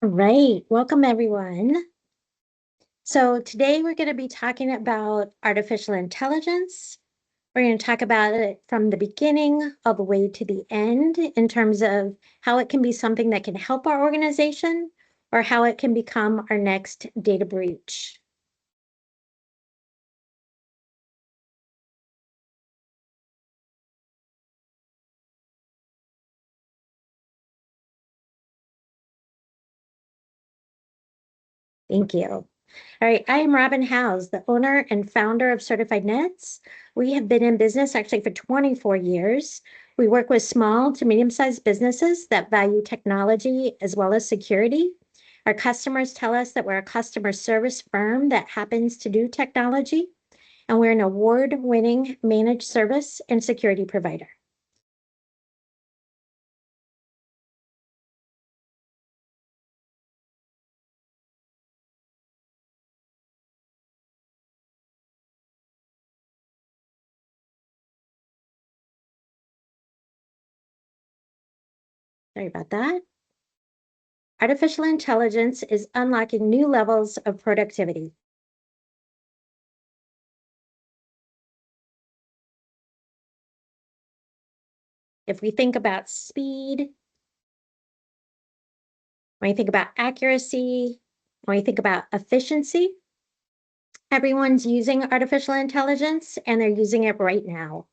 All right, welcome everyone. So today we're going to be talking about artificial intelligence. We're going to talk about it from the beginning all the way to the end in terms of how it can be something that can help our organization or how it can become our next data breach. Thank you. All right, I am Robyn Howes, the owner and founder of Certified Nets. We have been in business actually for 24 years. We work with small to medium-sized businesses that value technology as well as security. Our customers tell us that we're a customer service firm that happens to do technology, and we're an award-winning managed service and security provider. Sorry about that. Artificial intelligence is unlocking new levels of productivity. If we think about speed, when you think about accuracy, when you think about efficiency, everyone's using artificial intelligence and they're using it right now.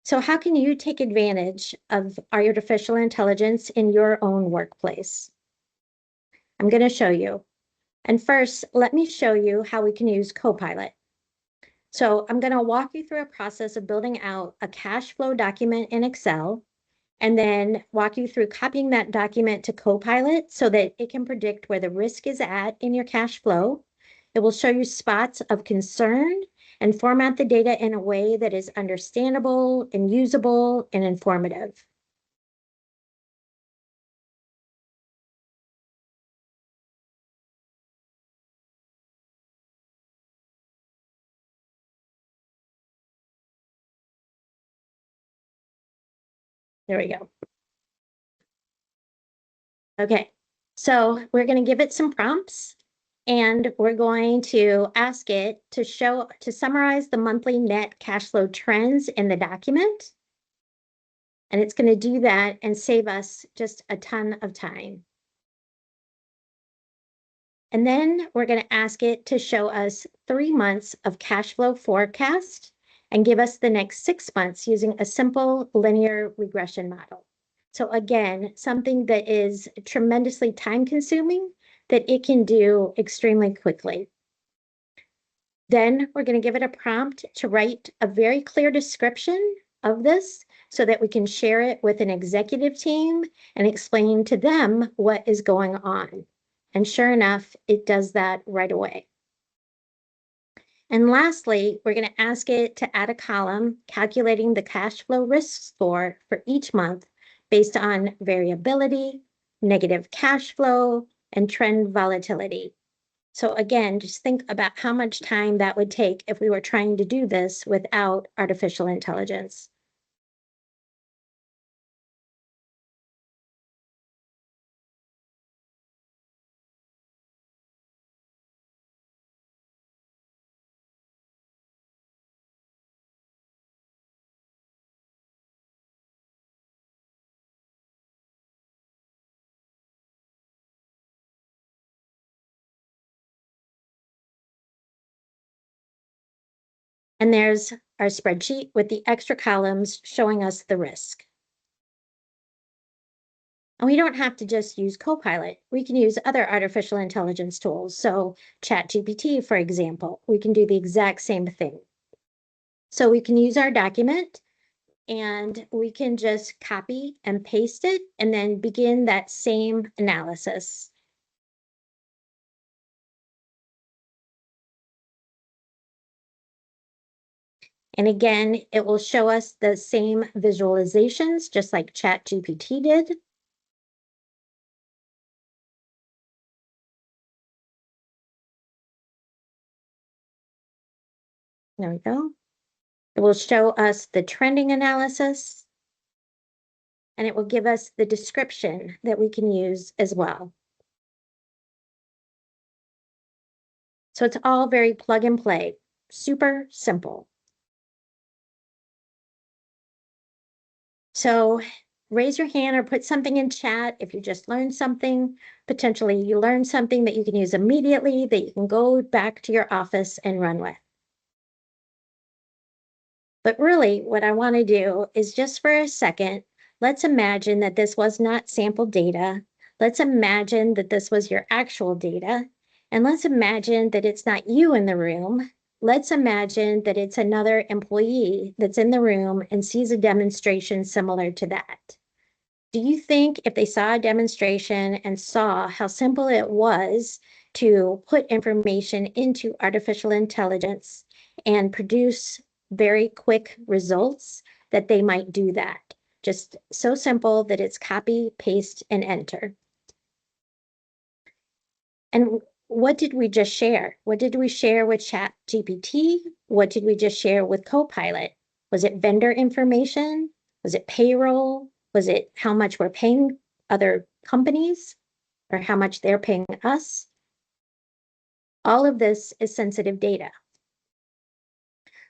So how can you take advantage of artificial intelligence in your own workplace? I'm going to show you. And first, let me show you how we can use Copilot. So I'm going to walk you through a process of building out a cash flow document in Excel, and then walk you through copying that document to Copilot so that it can predict where the risk is at in your cash flow. It will show you spots of concern and format the data in a way that is understandable and usable and informative. There we go. Okay, so we're going to give it some prompts and we're going to ask it to summarize the monthly net cash flow trends in the document. And it's going to do that and save us just a ton of time. And then we're going to ask it to show us 3 months of cash flow forecast and give us the next 6 months using a simple linear regression model. So again, something that is tremendously time consuming that it can do extremely quickly. Then we're going to give it a prompt to write a very clear description of this so that we can share it with an executive team and explain to them what is going on. And sure enough, it does that right away. And lastly, we're going to ask it to add a column calculating the cash flow risk score for each month based on variability, negative cash flow, and trend volatility. So again, just think about how much time that would take if we were trying to do this without artificial intelligence. And there's our spreadsheet with the extra columns showing us the risk. And we don't have to just use Copilot. We can use other artificial intelligence tools. So ChatGPT, for example, we can do the exact same thing. So we can use our document and we can just copy and paste it and then begin that same analysis. And again, it will show us the same visualizations, just like ChatGPT did. There we go. It will show us the trending analysis, and it will give us the description that we can use as well. So it's all very plug and play, super simple. So raise your hand or put something in chat if you just learned something. Potentially you learned something that you can use immediately, that you can go back to your office and run with. But really, what I want to do is just for a second, let's imagine that this was not sample data. Let's imagine that this was your actual data. And let's imagine that it's not you in the room. Let's imagine that it's another employee that's in the room and sees a demonstration similar to that. Do you think if they saw a demonstration and saw how simple it was to put information into artificial intelligence and produce very quick results, that they might do that? Just so simple that it's copy, paste, and enter. And what did we just share? What did we share with ChatGPT? What did we just share with Copilot? Was it vendor information? Was it payroll? Was it how much we're paying other companies or how much they're paying us? All of this is sensitive data.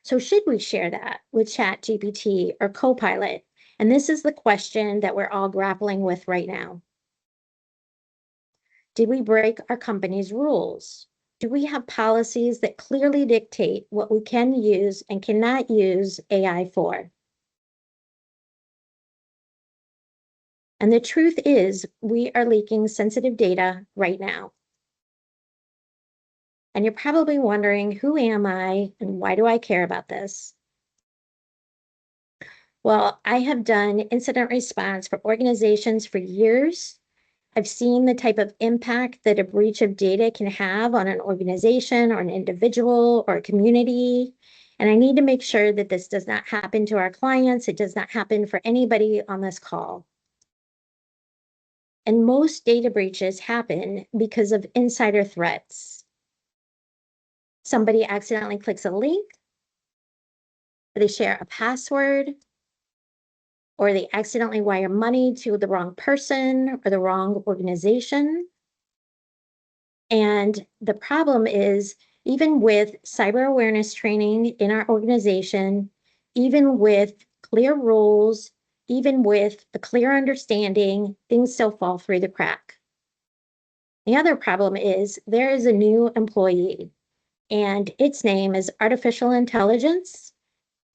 So should we share that with ChatGPT or Copilot? And this is the question that we're all grappling with right now. Did we break our company's rules? Do we have policies that clearly dictate what we can use and cannot use AI for? And the truth is, we are leaking sensitive data right now. And you're probably wondering, who am I and why do I care about this? Well, I have done incident response for organizations for years. I've seen the type of impact that a breach of data can have on an organization or an individual or a community. And I need to make sure that this does not happen to our clients. It does not happen for anybody on this call. And most data breaches happen because of insider threats. Somebody accidentally clicks a link, or they share a password, or they accidentally wire money to the wrong person or the wrong organization. And the problem is, even with cyber awareness training in our organization, even with clear rules, even with a clear understanding, things still fall through the crack. The other problem is there is a new employee and its name is artificial intelligence,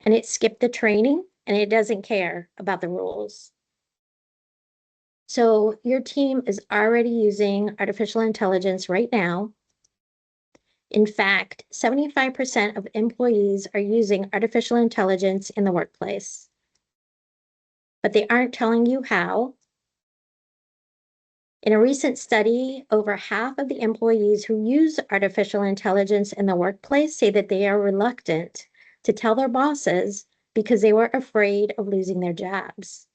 and it skipped the training and it doesn't care about the rules. So your team is already using artificial intelligence right now. In fact, 75% of employees are using artificial intelligence in the workplace, but they aren't telling you how. In a recent study, over half of the employees who use artificial intelligence in the workplace say that they are reluctant to tell their bosses because they were afraid of losing their jobs.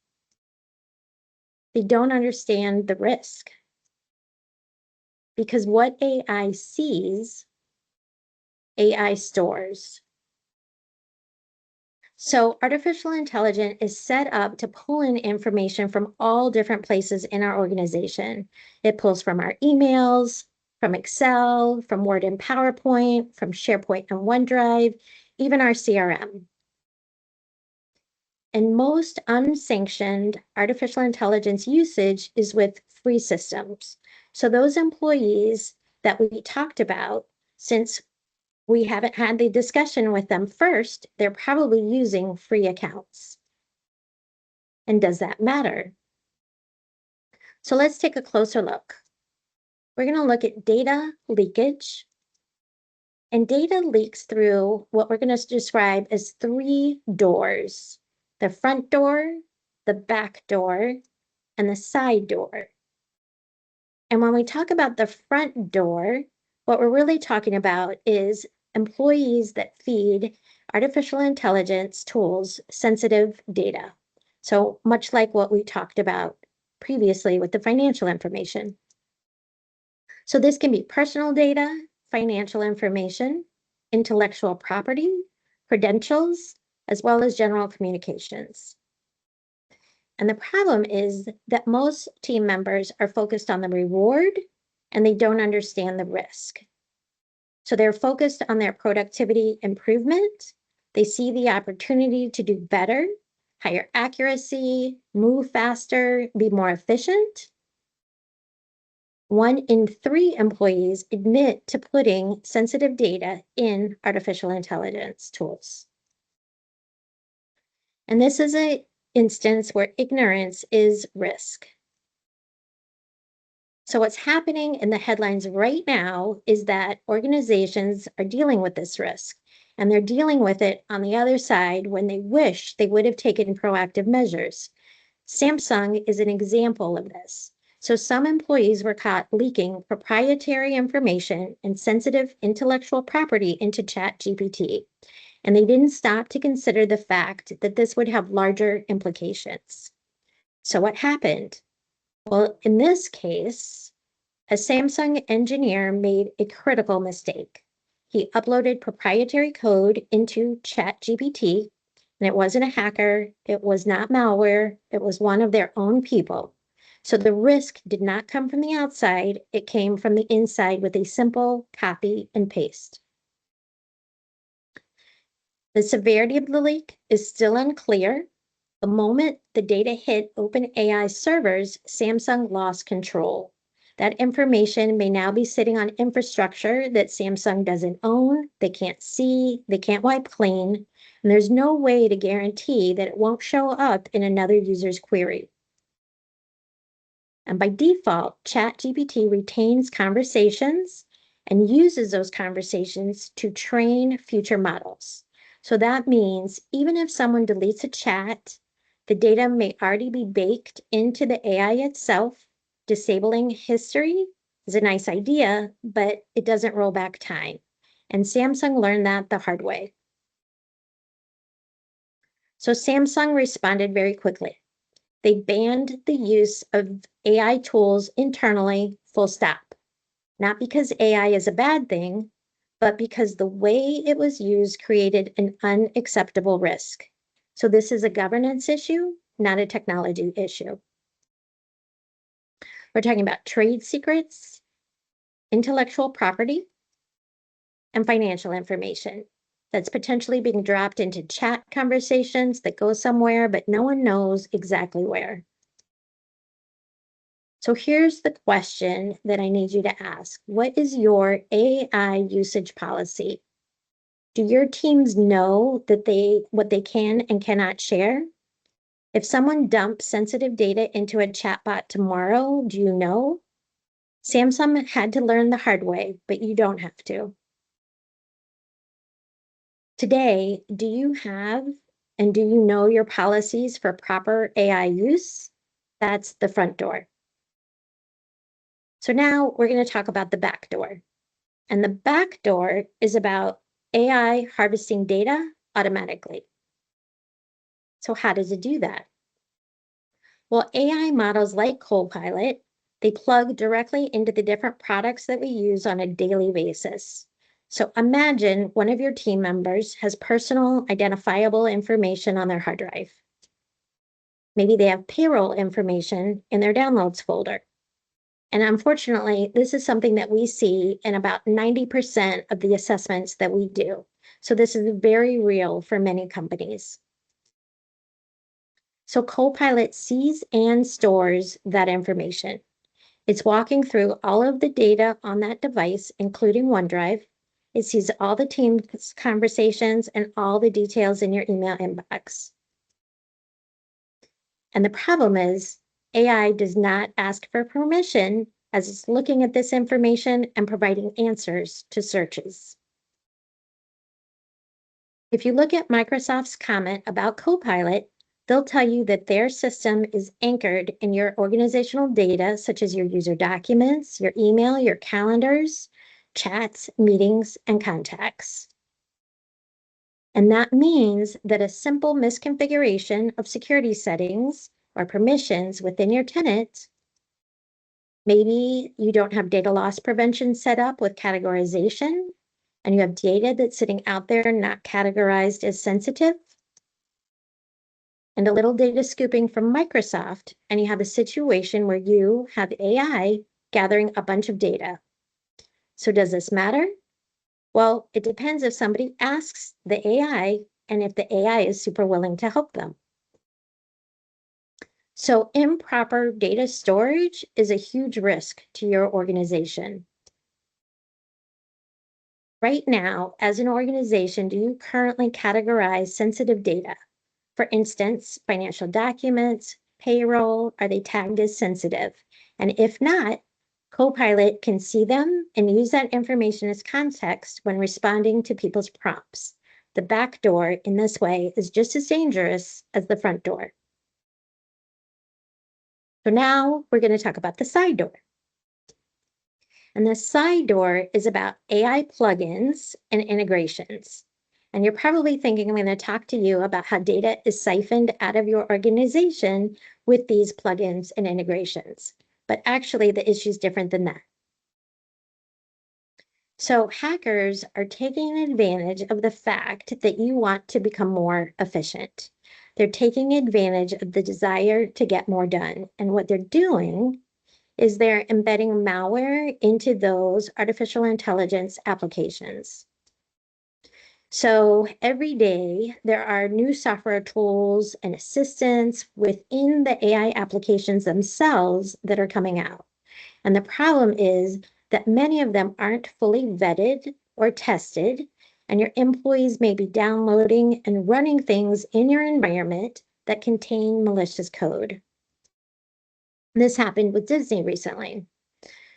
They don't understand the risk, because what AI sees, AI stores. So artificial intelligence is set up to pull in information from all different places in our organization. It pulls from our emails, from Excel, from Word and PowerPoint, from SharePoint and OneDrive, even our CRM. And most unsanctioned artificial intelligence usage is with free systems. So those employees that we talked about, since we haven't had the discussion with them first, they're probably using free accounts. And does that matter? So let's take a closer look. We're going to look at data leakage. And data leaks through what we're going to describe as 3 doors: the front door, the back door, and the side door. And when we talk about the front door, what we're really talking about is employees that feed artificial intelligence tools sensitive data. So much like what we talked about previously with the financial information. So this can be personal data, financial information, intellectual property, credentials, as well as general communications. And the problem is that most team members are focused on the reward and they don't understand the risk. So they're focused on their productivity improvement. They see the opportunity to do better, higher accuracy, move faster, be more efficient. 1 in 3 employees admit to putting sensitive data in artificial intelligence tools. And this is an instance where ignorance is risk. So what's happening in the headlines right now is that organizations are dealing with this risk, and they're dealing with it on the other side when they wish they would have taken proactive measures. Samsung is an example of this. So some employees were caught leaking proprietary information and sensitive intellectual property into ChatGPT, and they didn't stop to consider the fact that this would have larger implications. So what happened? Well, in this case, a Samsung engineer made a critical mistake. He uploaded proprietary code into ChatGPT, and it wasn't a hacker, it was not malware, it was one of their own people. So the risk did not come from the outside, it came from the inside with a simple copy and paste. The severity of the leak is still unclear. The moment the data hit OpenAI servers, Samsung lost control. That information may now be sitting on infrastructure that Samsung doesn't own, they can't see, they can't wipe clean, and there's no way to guarantee that it won't show up in another user's query. And by default, ChatGPT retains conversations and uses those conversations to train future models. So that means even if someone deletes a chat, the data may already be baked into the AI itself. Disabling history is a nice idea, but it doesn't roll back time. And Samsung learned that the hard way. So Samsung responded very quickly. They banned the use of AI tools internally, full stop. Not because AI is a bad thing, but because the way it was used created an unacceptable risk. So this is a governance issue, not a technology issue. We're talking about trade secrets, intellectual property, and financial information that's potentially being dropped into chat conversations that go somewhere, but no one knows exactly where. So here's the question that I need you to ask. What is your AI usage policy? Do your teams know that what they can and cannot share? If someone dumps sensitive data into a chatbot tomorrow, do you know? Samsung had to learn the hard way, but you don't have to. Today, do you have and do you know your policies for proper AI use? That's the front door. So now we're going to talk about the back door. And the back door is about AI harvesting data automatically. So how does it do that? Well, AI models like Copilot, they plug directly into the different products that we use on a daily basis. So imagine one of your team members has personal identifiable information on their hard drive. Maybe they have payroll information in their downloads folder. And unfortunately, this is something that we see in about 90% of the assessments that we do. So this is very real for many companies. So Copilot sees and stores that information. It's walking through all of the data on that device, including OneDrive. It sees all the team conversations and all the details in your email inbox. And the problem is AI does not ask for permission as it's looking at this information and providing answers to searches. If you look at Microsoft's comment about Copilot, they'll tell you that their system is anchored in your organizational data, such as your user documents, your email, your calendars, chats, meetings, and contacts. And that means that a simple misconfiguration of security settings or permissions within your tenant, maybe you don't have data loss prevention set up with categorization, and you have data that's sitting out there not categorized as sensitive, and a little data scooping from Microsoft, and you have a situation where you have AI gathering a bunch of data. So does this matter? Well, it depends if somebody asks the AI and if the AI is super willing to help them. So improper data storage is a huge risk to your organization. Right now, as an organization, do you currently categorize sensitive data? For instance, financial documents, payroll, are they tagged as sensitive? And if not, Copilot can see them and use that information as context when responding to people's prompts. The back door in this way is just as dangerous as the front door. So now we're going to talk about the side door. And the side door is about AI plugins and integrations. And you're probably thinking I'm going to talk to you about how data is siphoned out of your organization with these plugins and integrations. But actually, the issue is different than that. So hackers are taking advantage of the fact that you want to become more efficient. They're taking advantage of the desire to get more done. And what they're doing is they're embedding malware into those artificial intelligence applications. So every day there are new software tools and assistants within the AI applications themselves that are coming out. And the problem is that many of them aren't fully vetted or tested, and your employees may be downloading and running things in your environment that contain malicious code. This happened with Disney recently.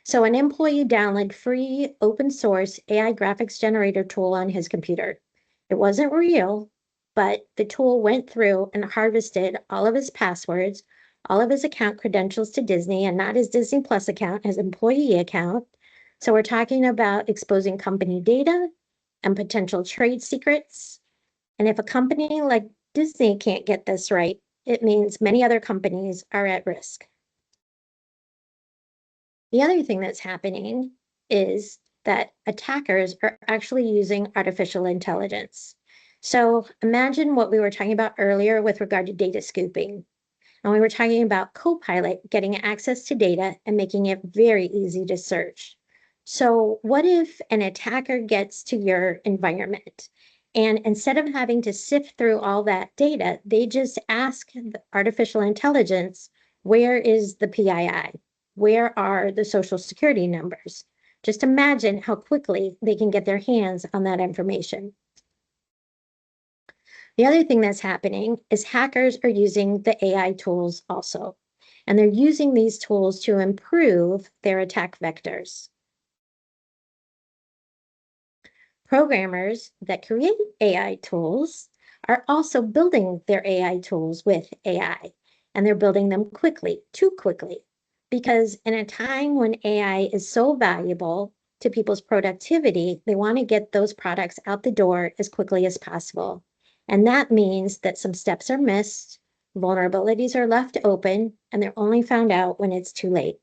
So an employee downloaded free open source AI graphics generator tool on his computer. It wasn't real, but the tool went through and harvested all of his passwords, all of his account credentials to Disney, and not his Disney Plus account, his employee account. So we're talking about exposing company data and potential trade secrets. And if a company like Disney can't get this right, it means many other companies are at risk. The other thing that's happening is that attackers are actually using artificial intelligence. So imagine what we were talking about earlier with regard to data scooping. And we were talking about Copilot getting access to data and making it very easy to search. So what if an attacker gets to your environment and instead of having to sift through all that data, they just ask the artificial intelligence, where is the PII? Where are the social security numbers? Just imagine how quickly they can get their hands on that information. The other thing that's happening is hackers are using the AI tools also, and they're using these tools to improve their attack vectors. Programmers that create AI tools are also building their AI tools with AI, and they're building them quickly, too quickly, because in a time when AI is so valuable to people's productivity, they want to get those products out the door as quickly as possible. And that means that some steps are missed, vulnerabilities are left open, and they're only found out when it's too late.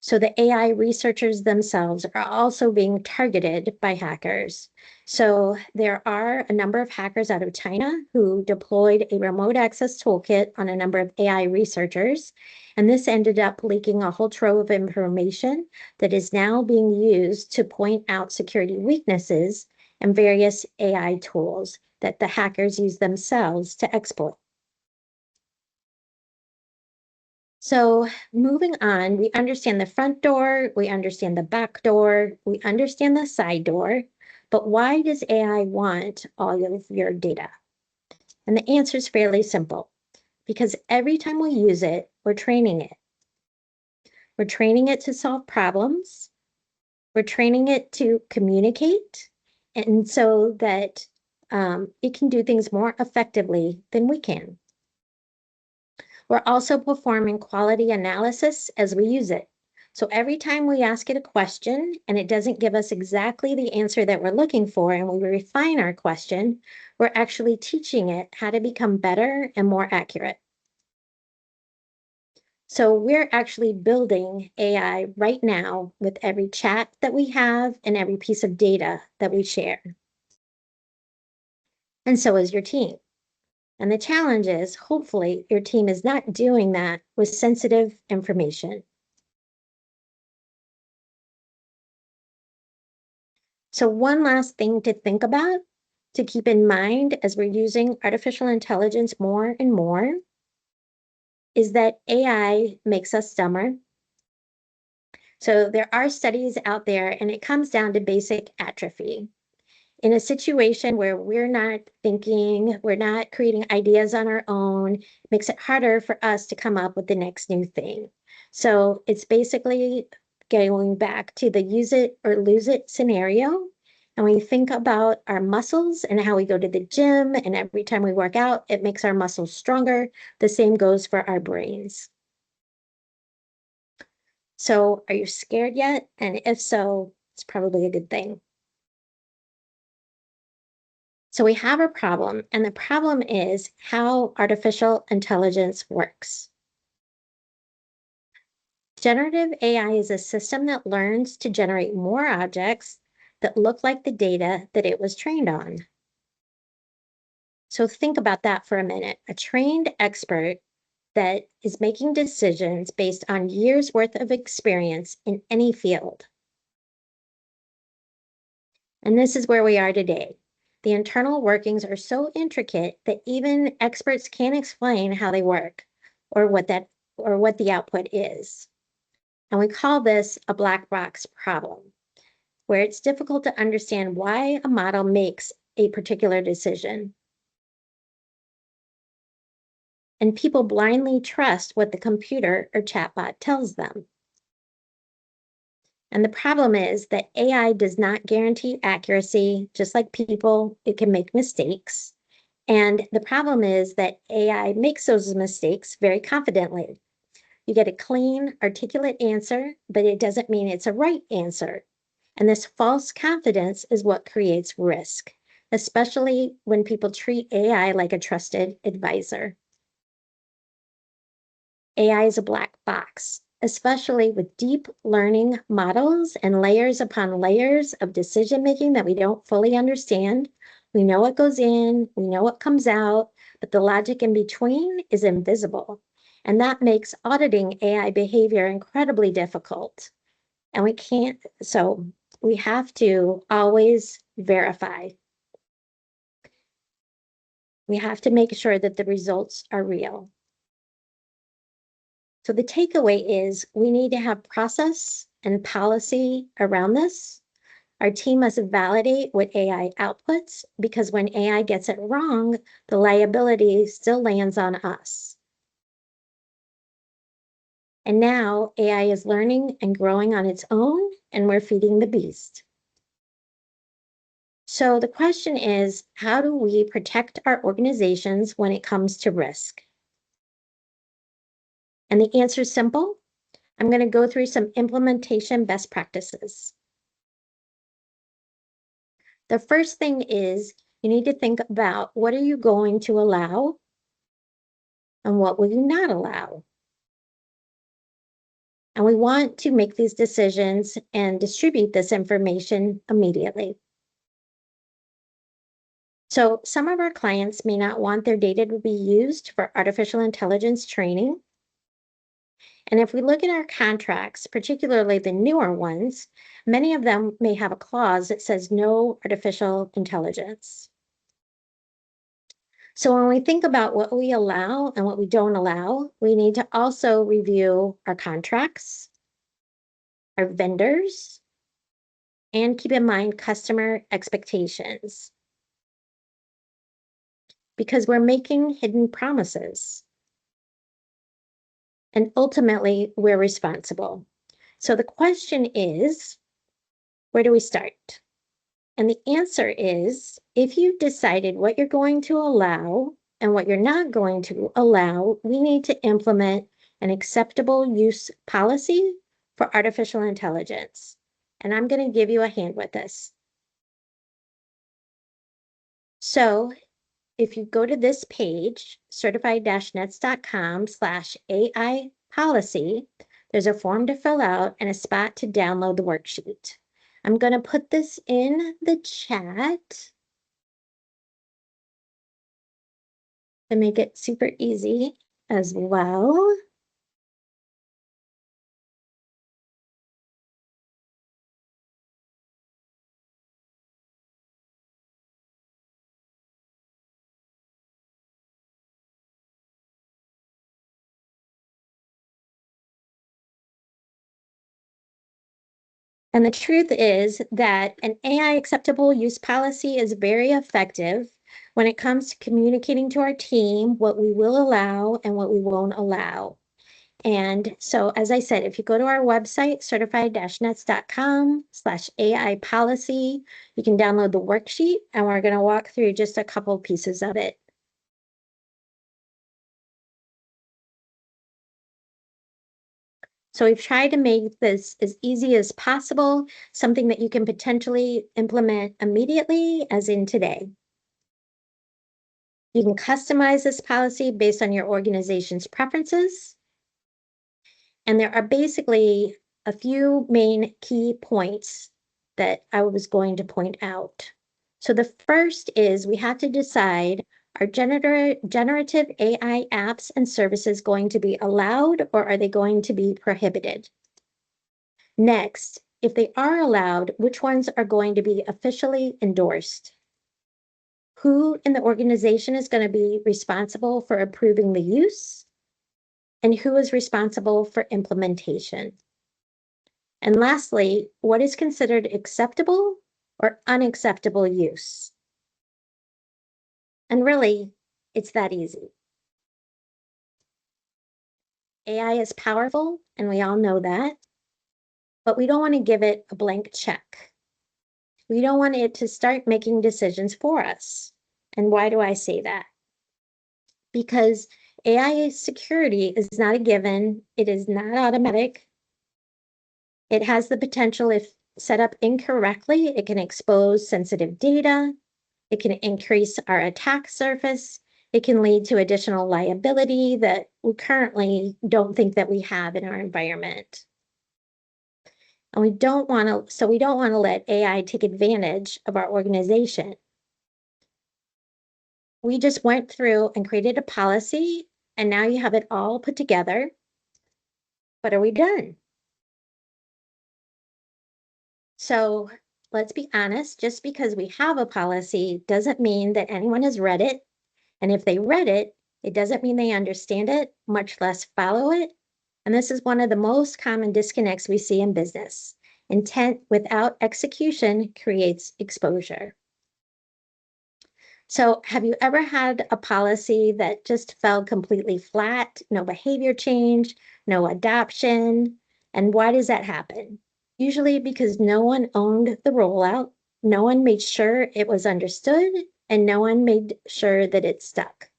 So the AI researchers themselves are also being targeted by hackers. So there are a number of hackers out of China who deployed a remote access toolkit on a number of AI researchers. And this ended up leaking a whole trove of information that is now being used to point out security weaknesses in various AI tools that the hackers use themselves to exploit. So moving on, we understand the front door, we understand the back door, we understand the side door, but why does AI want all of your data? And the answer is fairly simple, because every time we use it, we're training it. We're training it to solve problems. We're training it to communicate, and so that it can do things more effectively than we can. We're also performing quality analysis as we use it. So every time we ask it a question and it doesn't give us exactly the answer that we're looking for and we refine our question, we're actually teaching it how to become better and more accurate. So we're actually building AI right now with every chat that we have and every piece of data that we share. And so is your team. And the challenge is, hopefully, your team is not doing that with sensitive information. So one last thing to think about, to keep in mind as we're using artificial intelligence more and more, is that AI makes us dumber. So there are studies out there, and it comes down to basic atrophy. In a situation where we're not thinking, we're not creating ideas on our own, makes it harder for us to come up with the next new thing. So it's basically going back to the use it or lose it scenario. And we think about our muscles and how we go to the gym, and every time we work out, it makes our muscles stronger. The same goes for our brains. So are you scared yet? And if so, it's probably a good thing. So we have a problem, and the problem is how artificial intelligence works. Generative AI is a system that learns to generate more objects that look like the data that it was trained on. So think about that for a minute. A trained expert that is making decisions based on years worth of experience in any field. And this is where we are today. The internal workings are so intricate that even experts can't explain how they work or what the output is. And we call this a black box problem, where it's difficult to understand why a model makes a particular decision. And people blindly trust what the computer or chatbot tells them. And the problem is that AI does not guarantee accuracy. Just like people, it can make mistakes. And the problem is that AI makes those mistakes very confidently. You get a clean, articulate answer, but it doesn't mean it's a right answer. And this false confidence is what creates risk, especially when people treat AI like a trusted advisor. AI is a black box, especially with deep learning models and layers upon layers of decision making that we don't fully understand. We know what goes in, we know what comes out, but the logic in between is invisible. And that makes auditing AI behavior incredibly difficult. And we have to always verify. We have to make sure that the results are real. So the takeaway is we need to have process and policy around this. Our team must validate what AI outputs, because when AI gets it wrong, the liability still lands on us. And now AI is learning and growing on its own, and we're feeding the beast. So the question is, how do we protect our organizations when it comes to risk? And the answer is simple. I'm going to go through some implementation best practices. The first thing is you need to think about, what are you going to allow and what will you not allow? And we want to make these decisions and distribute this information immediately. So some of our clients may not want their data to be used for artificial intelligence training. And if we look at our contracts, particularly the newer ones, many of them may have a clause that says no artificial intelligence. So when we think about what we allow and what we don't allow, we need to also review our contracts, our vendors, and keep in mind customer expectations, because we're making hidden promises. And ultimately, we're responsible. So the question is, where do we start? And the answer is, if you've decided what you're going to allow and what you're not going to allow, we need to implement an acceptable use policy for artificial intelligence. And I'm going to give you a hand with this. So if you go to this page, certified-nets.com/AI policy, there's a form to fill out and a spot to download the worksheet. I'm going to put this in the chat to make it super easy as well. And the truth is that an AI acceptable use policy is very effective when it comes to communicating to our team what we will allow and what we won't allow. And so, as I said, if you go to our website, certified-nets.com/AI policy, you can download the worksheet, and we're going to walk through just a couple pieces of it. So we've tried to make this as easy as possible, something that you can potentially implement immediately, as in today. You can customize this policy based on your organization's preferences. And there are basically a few main key points that I was going to point out. So the first is we have to decide, are generative AI apps and services going to be allowed, or are they going to be prohibited? Next, if they are allowed, which ones are going to be officially endorsed? Who in the organization is going to be responsible for approving the use? And who is responsible for implementation? And lastly, what is considered acceptable or unacceptable use? And really, it's that easy. AI is powerful, and we all know that, but we don't want to give it a blank check. We don't want it to start making decisions for us. And why do I say that? Because AI security is not a given. It is not automatic. It has the potential, if set up incorrectly, it can expose sensitive data. It can increase our attack surface. It can lead to additional liability that we currently don't think that we have in our environment. And we don't want to let AI take advantage of our organization. We just went through and created a policy, and now you have it all put together. But are we done? So let's be honest, just because we have a policy doesn't mean that anyone has read it. And if they read it, it doesn't mean they understand it, much less follow it. And this is one of the most common disconnects we see in business. Intent without execution creates exposure. So have you ever had a policy that just fell completely flat, no behavior change, no adoption? And why does that happen? Usually because no one owned the rollout, no one made sure it was understood, and no one made sure that it stuck.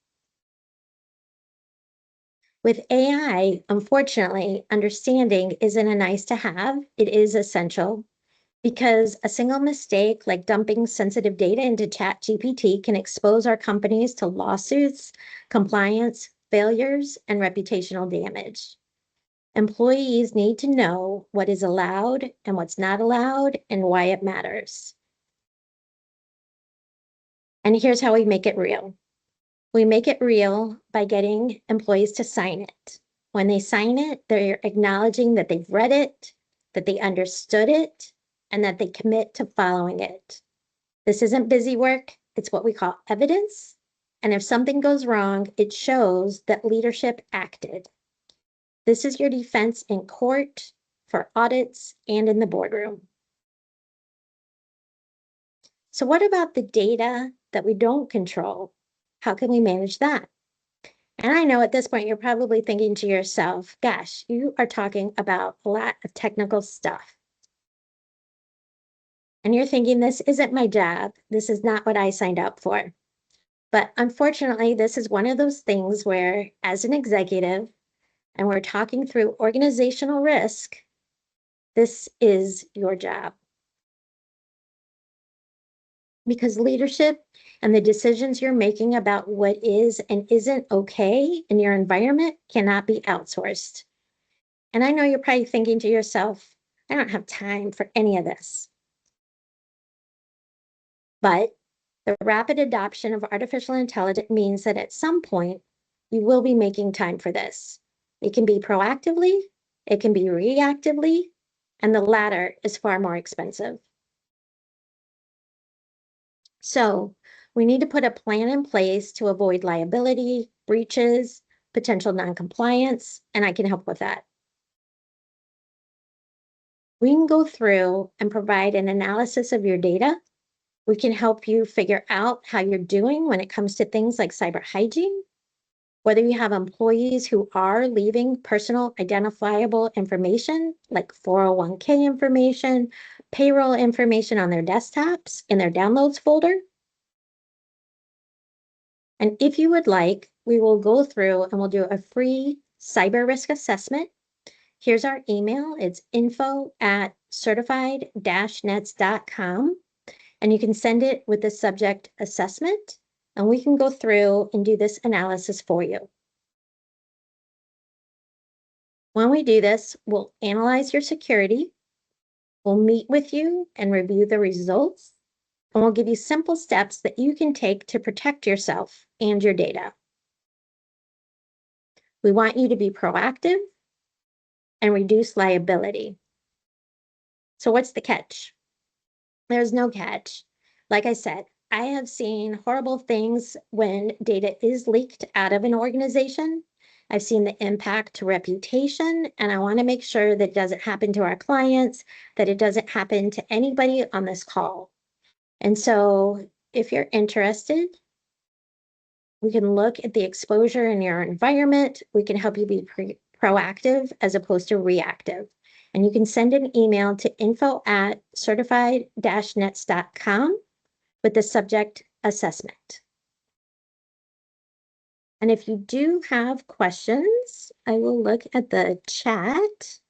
With AI, unfortunately, understanding isn't a nice to have, it is essential, because a single mistake like dumping sensitive data into ChatGPT can expose our companies to lawsuits, compliance failures, and reputational damage. Employees need to know what is allowed and what's not allowed and why it matters. And here's how we make it real. We make it real by getting employees to sign it. When they sign it, they're acknowledging that they've read it, that they understood it, and that they commit to following it. This isn't busy work, it's what we call evidence. And if something goes wrong, it shows that leadership acted. This is your defense in court, for audits, and in the boardroom. So what about the data that we don't control? How can we manage that? And I know at this point, you're probably thinking to yourself, gosh, you are talking about a lot of technical stuff. And you're thinking, this isn't my job. This is not what I signed up for. But unfortunately, this is one of those things where, as an executive, and we're talking through organizational risk, this is your job. Because leadership and the decisions you're making about what is and isn't okay in your environment cannot be outsourced. And I know you're probably thinking to yourself, I don't have time for any of this. But the rapid adoption of artificial intelligence means that at some point, you will be making time for this. It can be proactively, it can be reactively, and the latter is far more expensive. So we need to put a plan in place to avoid liability, breaches, potential non-compliance, and I can help with that. We can go through and provide an analysis of your data. We can help you figure out how you're doing when it comes to things like cyber hygiene, whether you have employees who are leaving personal identifiable information like 401k information, payroll information on their desktops in their downloads folder. And if you would like, we will go through and we'll do a free cyber risk assessment. Here's our email. It's info@certified-nets.com. And you can send it with the subject assessment, and we can go through and do this analysis for you. When we do this, we'll analyze your security, we'll meet with you and review the results, and we'll give you simple steps that you can take to protect yourself and your data. We want you to be proactive and reduce liability. So what's the catch? There's no catch. Like I said, I have seen horrible things when data is leaked out of an organization. I've seen the impact to reputation, and I want to make sure that it doesn't happen to our clients, that it doesn't happen to anybody on this call. And so if you're interested, we can look at the exposure in your environment. We can help you be proactive as opposed to reactive. And you can send an email to info@certified-nets.com with the subject assessment. And if you do have questions, I will look at the chat.